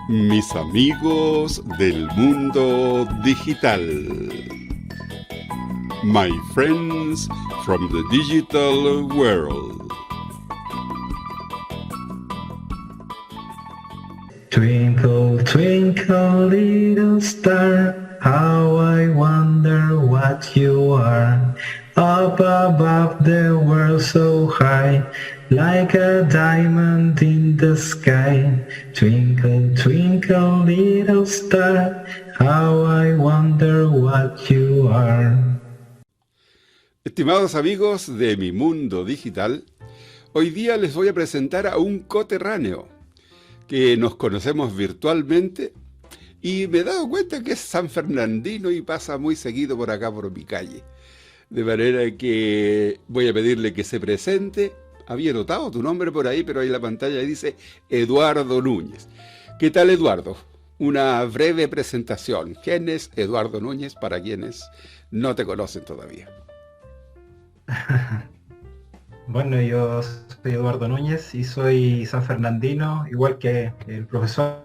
Mis amigos del mundo digital. My friends from the digital world. Twinkle, twinkle, little star, how I wonder what you are. Up above the world so high, like a diamond in the sky. Twinkle, twinkle, little star, how I wonder what you are. Estimados amigos de mi mundo digital, hoy día les voy a presentar a un coterráneo que nos conocemos virtualmente y me he dado cuenta que es sanfernandino y pasa muy seguido por acá por mi calle. De manera que voy a pedirle que se presente. Había notado tu nombre por ahí, pero ahí en la pantalla dice Eduardo Nuñez. ¿Qué tal, Eduardo? Una breve presentación. ¿Quién es Eduardo Nuñez para quienes no te conocen todavía? Bueno, yo soy Eduardo Núñez y soy sanfernandino, igual que el profesor.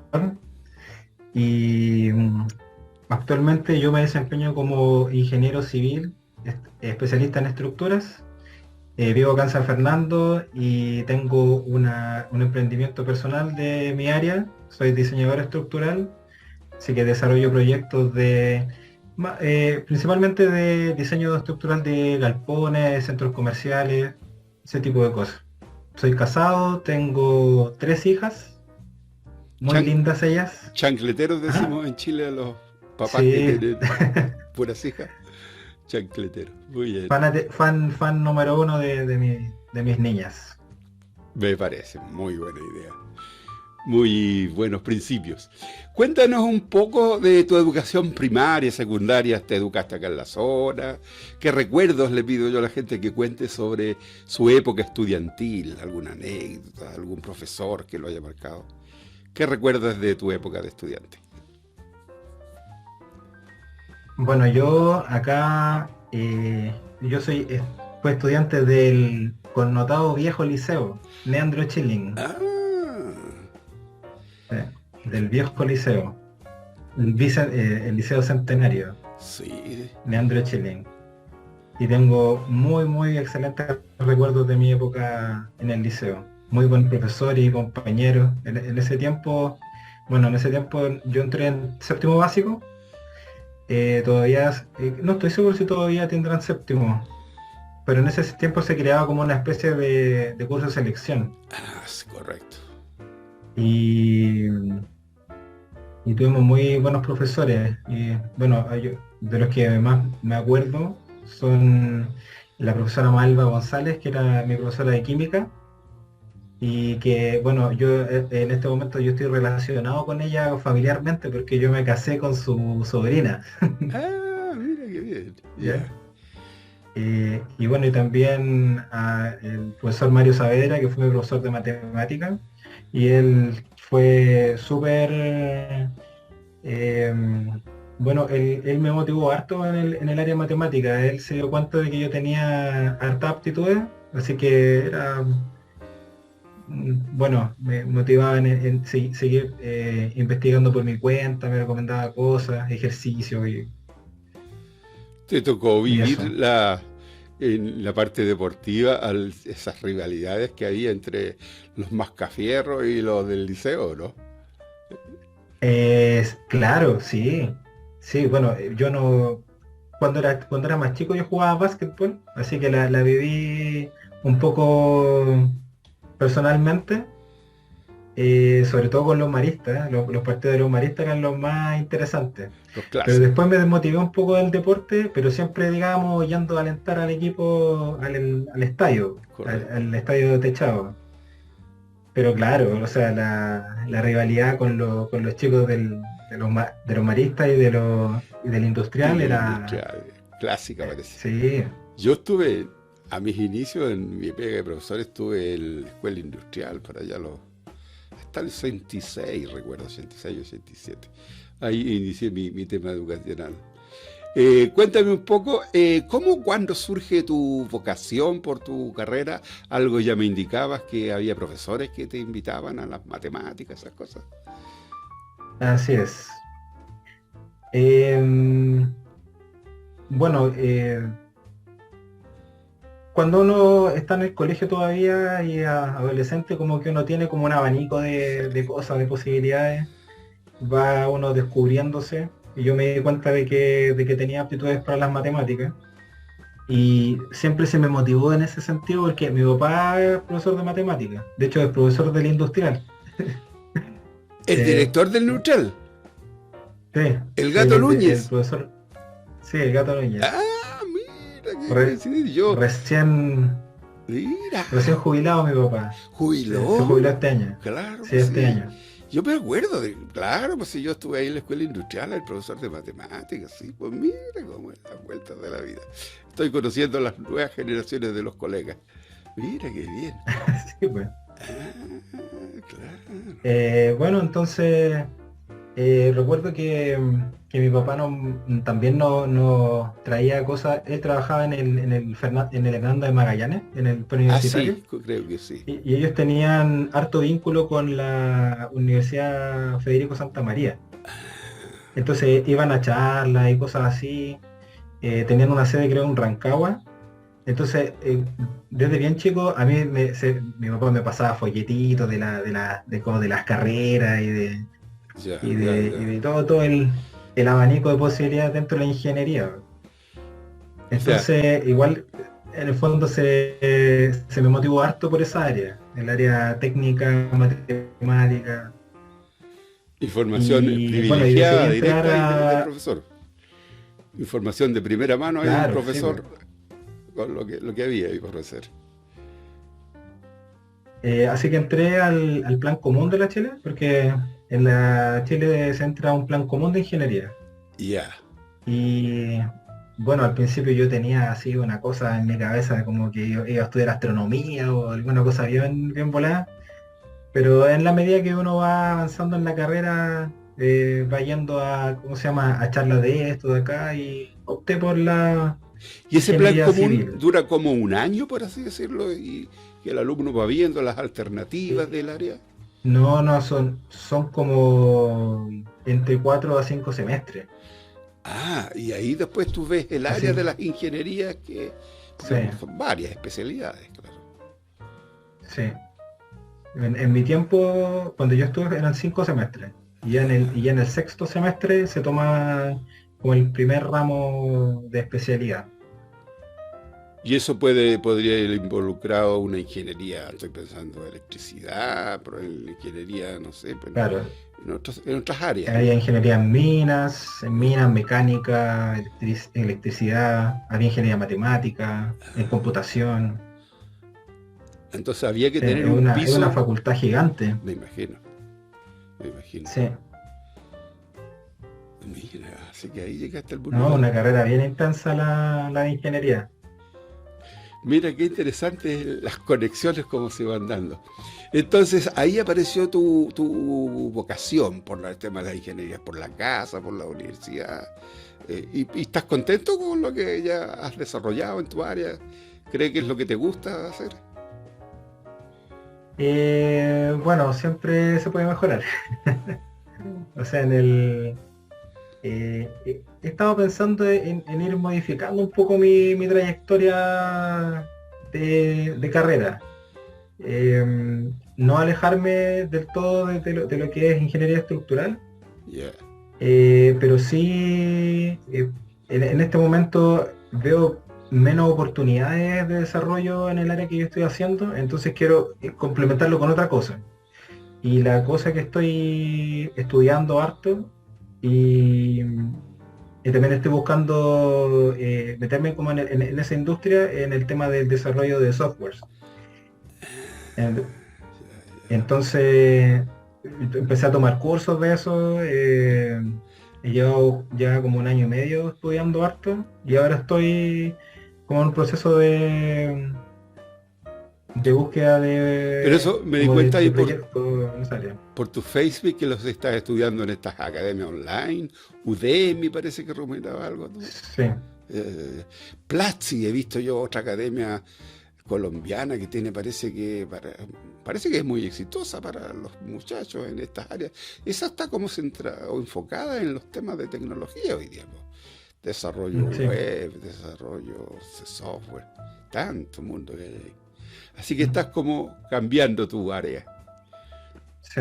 Y actualmente yo me desempeño como ingeniero civil, especialista en estructuras. Vivo acá en San Fernando y tengo un emprendimiento personal de mi área. Soy diseñador estructural, así que desarrollo proyectos principalmente de diseño estructural de galpones, centros comerciales, ese tipo de cosas. Soy casado, tengo 3 hijas, muy lindas ellas. Chancleteros decimos en Chile a los papás Sí. que tienen puras hijas. Chancletero, muy bien. Fan número 1 de mis niñas. Me parece muy buena idea. Muy buenos principios. Cuéntanos un poco de tu educación primaria, secundaria. ¿Te educaste acá en la zona? ¿Qué recuerdos le pido yo a la gente que cuente sobre su época estudiantil? ¿Alguna anécdota? ¿Algún profesor que lo haya marcado? ¿Qué recuerdas de tu época de estudiante? Bueno, yo acá, fui estudiante del connotado viejo liceo, Leandro Chilling, del viejo liceo, el liceo centenario, Sí. Leandro Chilling. Y tengo muy excelentes recuerdos de mi época en el liceo. Muy buen profesor y compañero. En ese tiempo yo entré en séptimo básico. Todavía, no estoy seguro si todavía tendrán séptimo, pero en ese tiempo se creaba como una especie de curso de selección. Sí, correcto. Y tuvimos muy buenos profesores. Y bueno, de los que más me acuerdo son la profesora Malva González, que era mi profesora de química, y que, bueno, yo en este momento yo estoy relacionado con ella familiarmente porque yo me casé con su sobrina. Mira qué bien. ¿Ya? Y bueno, y también el profesor Mario Saavedra, que fue mi profesor de matemática, y él fue súper, bueno, él me motivó harto en el área matemática. Él se dio cuenta de que yo tenía harta aptitudes, así que era, bueno, me motivaba en seguir investigando por mi cuenta, me recomendaba cosas, ejercicios ¿Te tocó y vivir eso. en la parte deportiva esas rivalidades que había entre los mascafierros y los del liceo, no? Claro, sí. Sí, bueno, yo no. Cuando era más chico yo jugaba básquetbol, así que la viví un poco personalmente, sobre todo con los maristas. Los partidos de los maristas eran los más interesantes. Los Pero clásicos, después me desmotivé un poco del deporte, pero siempre, digamos, yendo a alentar al equipo al estadio, correcto. al estadio techado. Pero claro, o sea, la rivalidad con los chicos de los maristas y del Y industrial del era, industrial, clásica parece. sí. Yo estuve, a mis inicios en mi pega de profesor, estuve en la escuela industrial, para allá hasta el 86, recuerdo, 86 o 87. Ahí inicié mi tema educacional. Cuéntame un poco, ¿cómo, cuándo surge tu vocación por tu carrera? Algo ya me indicabas que había profesores que te invitaban a las matemáticas, esas cosas. Así es. Em, bueno, cuando uno está en el colegio todavía y adolescente, como que uno tiene como un abanico de cosas, de posibilidades, va uno descubriéndose. Y yo me di cuenta de que tenía aptitudes para las matemáticas. Y siempre se me motivó en ese sentido porque mi papá es profesor de matemáticas. De hecho, es profesor del industrial. El Eh, director del Neutral, sí, el sí, gato el Núñez. profesor, sí, el gato Nuñez. Ah, mira, qué Re- coincidencia. Yo, recién, mira, recién jubilado mi papá. Se jubiló jubiló. este año. Claro, Sí, pues este sí. año. Yo me acuerdo de, claro, pues si yo estuve ahí en la escuela industrial, el profesor de matemáticas, sí, pues mira cómo es las vueltas de la vida. Estoy conociendo las nuevas generaciones de los colegas. Mira qué bien. Sí, pues. Ah, claro. Bueno, entonces recuerdo que mi papá también nos traía cosas. Él trabajaba en el Hernando de Magallanes, en el Ah, preuniversitario. sí, creo que sí. Y ellos tenían harto vínculo con la Universidad Federico Santa María. Entonces iban a charlas y cosas así. Tenían una sede creo en Rancagua. Entonces, desde bien chico, a mí mi papá me pasaba folletitos como de las carreras Ya, ya, y ya. de todo el abanico de posibilidades dentro de la ingeniería. O sea, Entonces, igual, en el fondo se me motivó harto por esa área, el área técnica, matemática. información Y bueno, y decidí privilegiada, entrar directa y del a... profesor. Información de primera mano ahí de un Claro, sí, pues. profesor con lo que había ahí por hacer. Así que entré al plan común de la Chile, porque en la Chile se entra a un plan común de ingeniería. Ya. Y bueno, al principio yo tenía así una cosa en mi cabeza, como que yo iba a estudiar astronomía o alguna cosa bien volada, pero en la medida que uno va avanzando en la carrera, va yendo a, ¿cómo se llama?, a charlas de esto, de acá, y opté por la Y ese plan ingeniería común civil. dura como un año, por así decirlo, y que el alumno va viendo las alternativas Eh, del área. no, son como entre 4 a 5 semestres. Ah, y ahí después tú ves el área Así, de las ingenierías que, sí, porque son varias especialidades, claro. sí. En mi tiempo, cuando yo estuve, eran 5 semestres. Y ya en el sexto semestre se toma como el primer ramo de especialidad. Y eso podría ir involucrado una ingeniería, estoy pensando, electricidad, en ingeniería, no sé, pues, Claro, en otras áreas, había ¿no? ingeniería en minas, mecánica, electricidad, había ingeniería matemática, en computación. Entonces había que Sí, tener es un una, es una piso, facultad gigante. me imagino, me imagino. Sí, Mira, así que ahí llegaste al mundo de no, la... una carrera bien intensa la de ingeniería. Mira qué interesante las conexiones como se van dando. Entonces ahí apareció tu vocación por el tema de la ingeniería, por la casa, por la universidad. Y estás contento con lo que ya has desarrollado en tu área? ¿Crees que es lo que te gusta hacer? Bueno, siempre se puede mejorar. O sea, he estado pensando en ir modificando un poco mi trayectoria de carrera. No alejarme del todo de lo que es ingeniería estructural, Ya. pero sí, en este momento veo menos oportunidades de desarrollo en el área que yo estoy haciendo, entonces quiero complementarlo con otra cosa. Y la cosa que estoy estudiando harto y, y también estoy buscando meterme como en esa industria en el tema del desarrollo de softwares. En- Entonces empecé a tomar cursos de eso. He llevado ya como un año y medio estudiando harto y ahora estoy como en un proceso de búsqueda de, Pero eso me di como cuenta ahí de proyectos en esa área. por tu Facebook que los estás estudiando en estas academias online. Udemy parece que recomendaba algo, ¿no? Sí, Platzi, he visto yo otra academia colombiana que tiene, parece que es muy exitosa para los muchachos en estas áreas. Esa está como centrada o enfocada en los temas de tecnología hoy día, ¿no? Desarrollo sí. web, desarrollo de software, tanto mundo que hay ahí. Así que estás como cambiando tu área. Sí.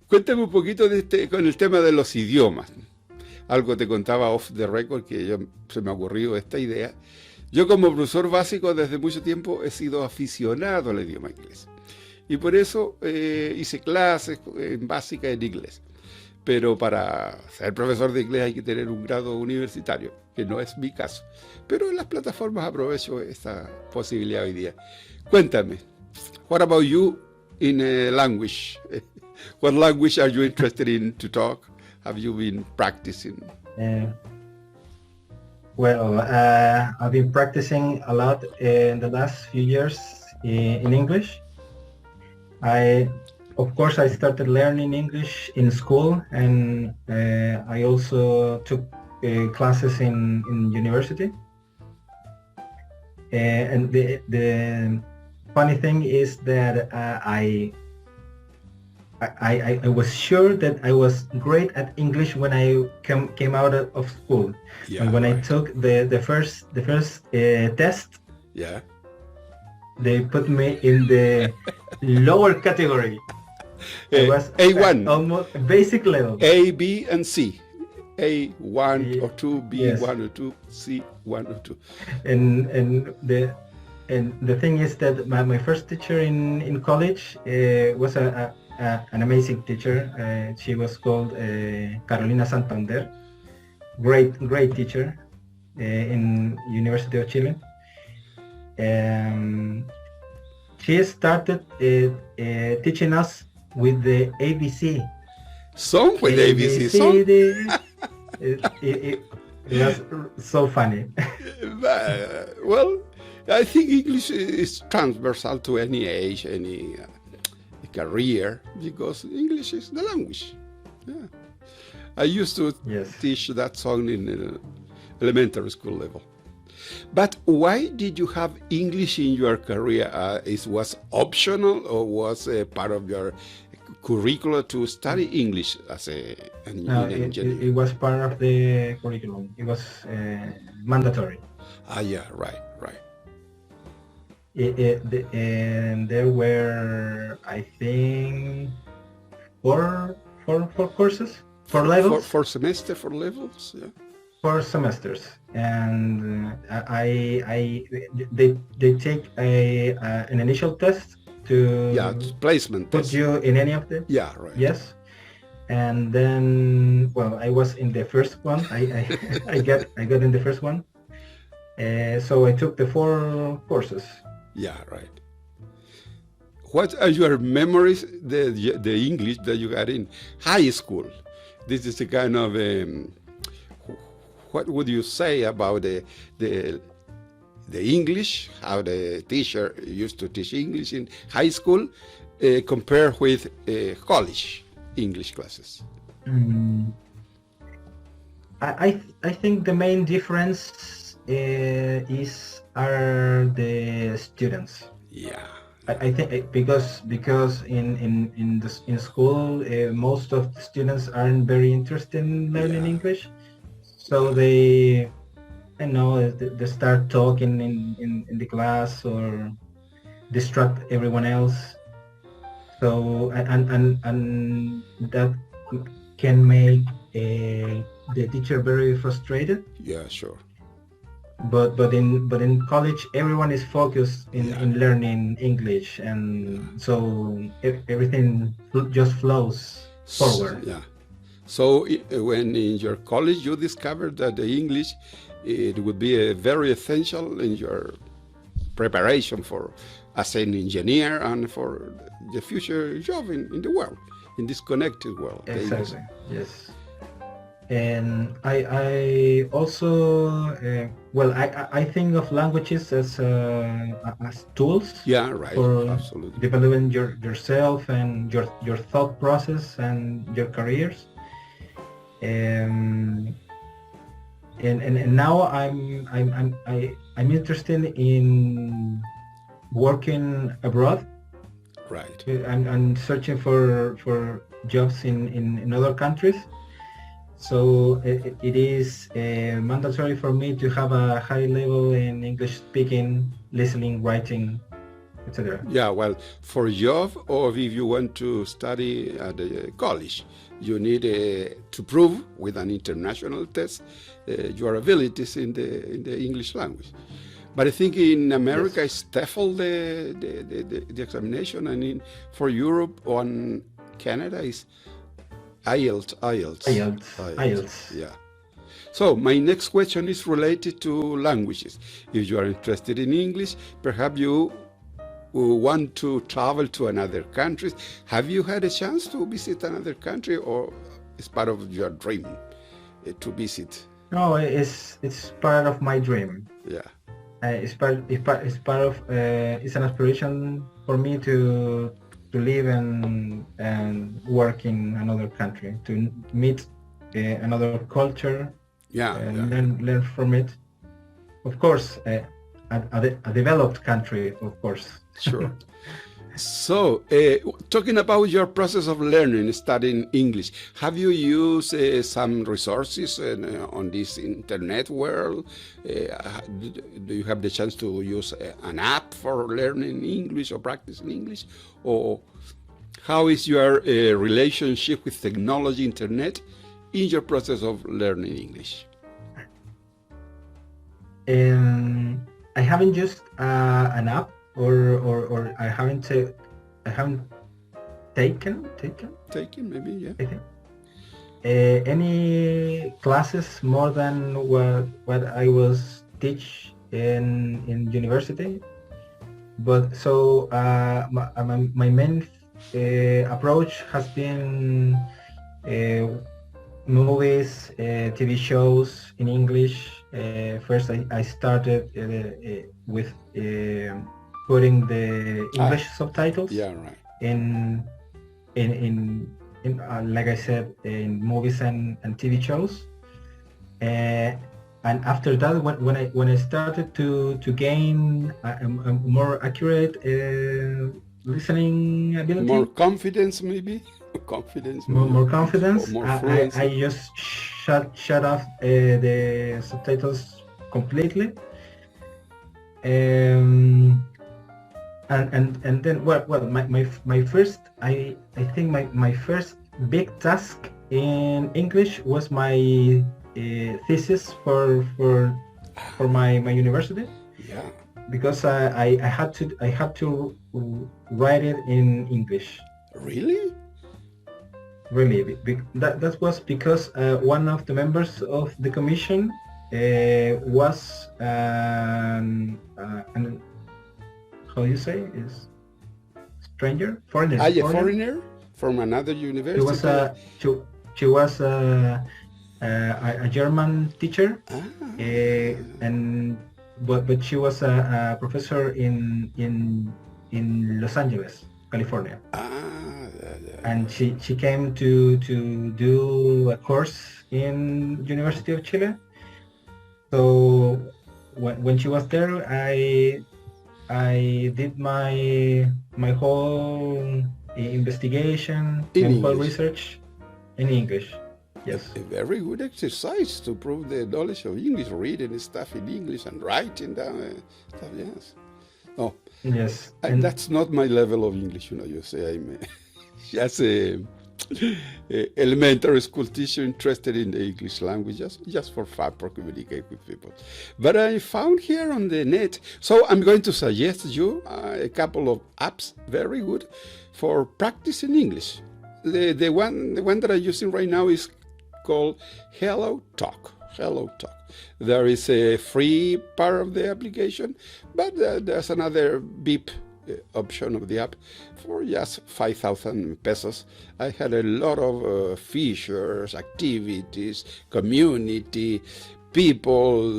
Cuéntame un poquito con el tema de los idiomas. Algo te contaba off the record que se me ha ocurrido esta idea. Yo como profesor básico desde mucho tiempo he sido aficionado al idioma inglés. Y por eso hice clases básicas en inglés. Pero para ser profesor de inglés hay que tener un grado universitario, que no es mi caso. Pero en las plataformas aprovecho esta posibilidad hoy día. Cuéntame, what about you in a language? What language are you interested in to talk? Have you been practicing? Well, I've been practicing a lot in the last few years in English. Of course, I started learning English in school, and I also took classes in university. And the funny thing is that I was sure that I was great at English when I came out of school. Yeah, and when right. I took the first test, Yeah. they put me in the lower category. I was A1. almost basic level. A, B, and C. A1 or 2, Yes. B1 or 2, C1 or 2. And the thing is that my first teacher in college was an amazing teacher. She was called Carolina Santander. Great teacher in University of Chile. She started teaching us with the ABC. Song with ABC song? It was so funny. Well, I think English is transversal to any age, any career, because English is the language. Yeah. I used to teach that song in elementary school level. But why did you have English in your career? It was optional or was part of your curriculum to study English as an engineer? It was part of the curriculum. It was mandatory. Yeah, right. And there were, I think, four courses, 4 levels. For semester, 4 levels, yeah. 4 semesters, and they take an initial test to placement put test. you in any of them. Yeah, right. Yes, and then I was in the first one. I got in the first one, so I took the 4 courses. Yeah, right. What are your memories, the English that you got in high school? This is a kind of what would you say about the English, how the teacher used to teach English in high school compared with college English classes? I think the main difference are the students. Yeah. I think because in school most of the students aren't very interested in learning English, so they start talking in the class or distract everyone else. So and that can make the teacher very frustrated. Yeah, sure. But in college everyone is focused in learning English, and so everything just flows forward. Yeah. So when in your college you discovered that the English it would be very essential in your preparation for as an engineer and for the future job in the world, in this connected world. Exactly. Yes. And I also well, I think of languages as tools Yeah, right. for Absolutely. developing yourself and your thought process and your careers. Um, and now I'm interested in working abroad. Right. I'm searching for jobs in other countries. So it is mandatory for me to have a high level in English speaking, listening, writing, etc. Yeah, well, for a job or if you want to study at a college, you need to prove with an international test your abilities in the English language. But I think in America Yes. it's TEFL the examination, and for Europe or in Canada is IELTS. IELTS. Yeah. So my next question is related to languages. If you are interested in English, perhaps you want to travel to another country. Have you had a chance to visit another country, or it's part of your dream to visit? No, it's part of my dream. Yeah. It's part of it's an aspiration for me to live and work in another country, to meet another culture, Yeah. and learn from it. Of course, a developed country, of course. Sure. So, talking about your process of learning, studying English, have you used some resources on this internet world? Do you have the chance to use an app for learning English or practicing English? Or how is your relationship with technology, internet, in your process of learning English? I haven't used an app, or I haven't taken Maybe, yeah. I think any classes more than what I was teach in university. But so my main approach has been movies, TV shows in English. First, I started with putting the English subtitles. Yeah, right. In like I said, in movies and TV shows. And after that, when I started to gain a more accurate listening ability, More confidence, maybe. more confidence, more I fluency. just shut off the subtitles completely. And then my first, I think my first big task in English was my thesis for my university. Yeah. Because I had to write it in English. Really? Really, that was because one of the members of the commission was an how do you say, is stranger, foreigner. Foreigner from another university. She was a German teacher, and but she was a professor in Los Angeles, California. And she came to do a course in University of Chile. So when she was there, I did my whole investigation, my whole research in English. Yes. A very good exercise to prove the knowledge of English, reading stuff in English and writing down stuff. Yes. No. Yes. That's not my level of English. You say I'm just a elementary school teacher interested in the English language, just for fun, for communicate with people. But I found here on the net, so I'm going to suggest you a couple of apps, very good, for practicing English. The one that I'm using right now is called Hello Talk. There is a free part of the application, but there's another beep option of the app for just 5,000 pesos. I had a lot of features, activities, community, people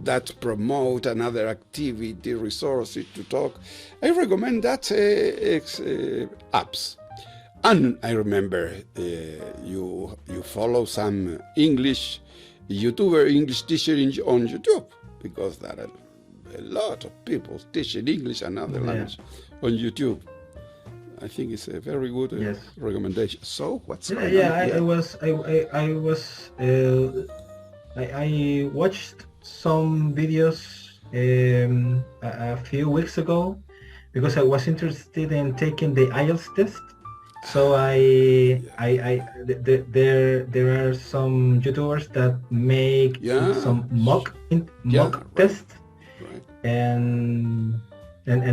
that promote another activity, resources to talk. I recommend that apps. And I remember you follow some English YouTuber, English teacher on YouTube, because there are a lot of people teaching English and other language on YouTube. I think it's a very good recommendation. So what's I watched some videos a few weeks ago because I was interested in taking the IELTS test. So there are some YouTubers that make some mock tests, right. and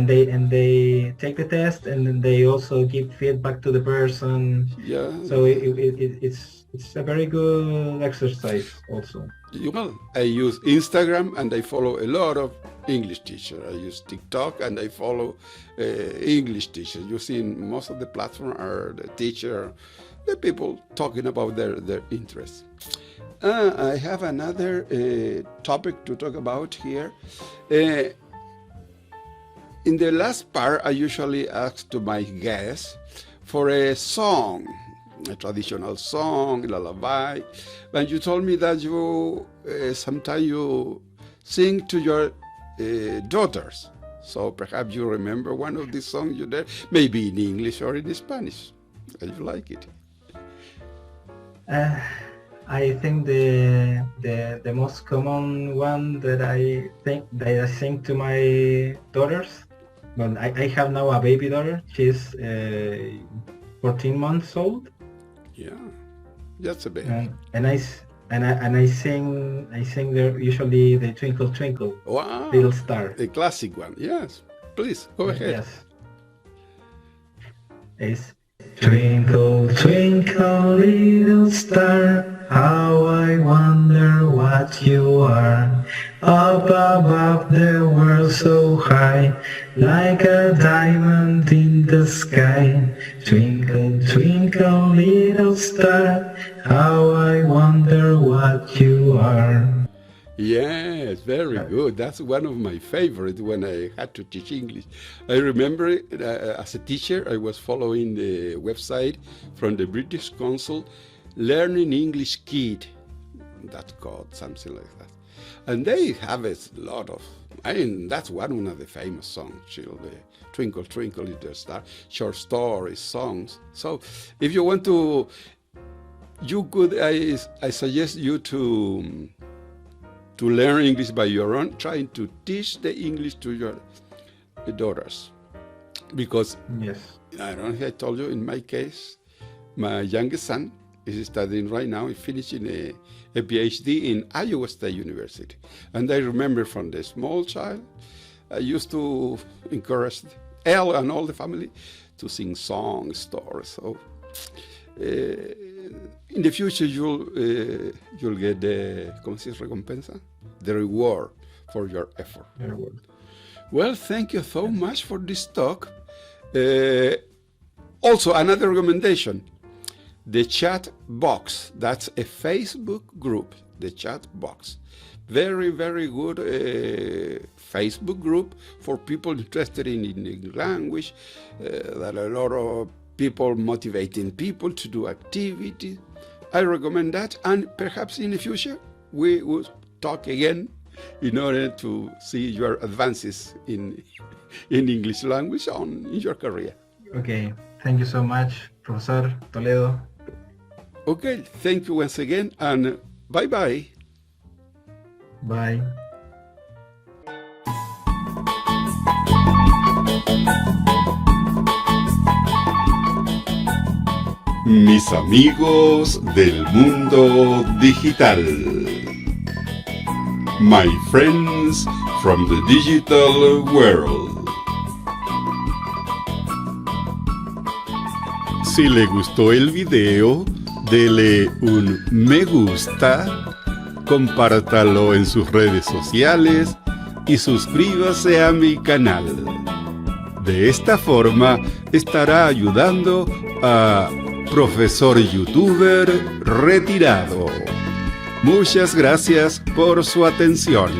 they take the test, and then they also give feedback to the person. Yeah. So it's a very good exercise also. Well, I use Instagram and I follow a lot of English teachers. I use TikTok and I follow English teachers. You see, most of the platform are the teacher, the people talking about their interests. I have another topic to talk about here. In the last part, I usually ask to my guests for a song, a traditional song, lullaby. But you told me that you sometimes you sing to your daughters. So perhaps you remember one of these songs you did, maybe in English or in Spanish. How you like it? I think the most common one that I sing to my daughters. Well, I have now a baby daughter. She's 14 months old. Yeah, that's a baby. And I sing there usually the Twinkle Twinkle, wow, Little Star. The classic one. Yes, please go ahead. Yes. It's Twinkle Twinkle Little Star, how I wonder what you are. Up above the world so high, like a diamond in the sky. Twinkle, twinkle, little star, how I wonder what you are. Yes, very good. That's one of my favorites when I had to teach English. I remember as a teacher, I was following the website from the British Council, Learning English Kid, that's called something like that. And they have a lot of, that's one of the famous songs, Twinkle, Twinkle, Little Star, short stories, songs. So if you want to, you could, I suggest you to learn English by your own, trying to teach the English to your daughters. Because, yes, I don't know if I told you, in my case, my youngest son is studying right now, he's finishing a PhD in Iowa State University. And I remember from the small child, I used to encourage Elle and all the family to sing songs, stories. So in the future, you'll get the, ¿cómo se dice? Recompensa? The reward for your effort. Well, thank you so much for this talk. Also, another recommendation, the chat box. That's a Facebook group, the chat box. Very, very good Facebook group for people interested in English language. There are a lot of people motivating people to do activities. I recommend that, and perhaps in the future we will talk again in order to see your advances in English language in your career. Okay, thank you so much, Profesor Toledo. Okay, thank you once again, and bye-bye. Bye. Mis amigos del mundo digital. My friends from the digital world. Si le gustó el video, dele un me gusta, compártalo en sus redes sociales y suscríbase a mi canal. De esta forma estará ayudando a Profesor Youtuber Retirado. Muchas gracias por su atención.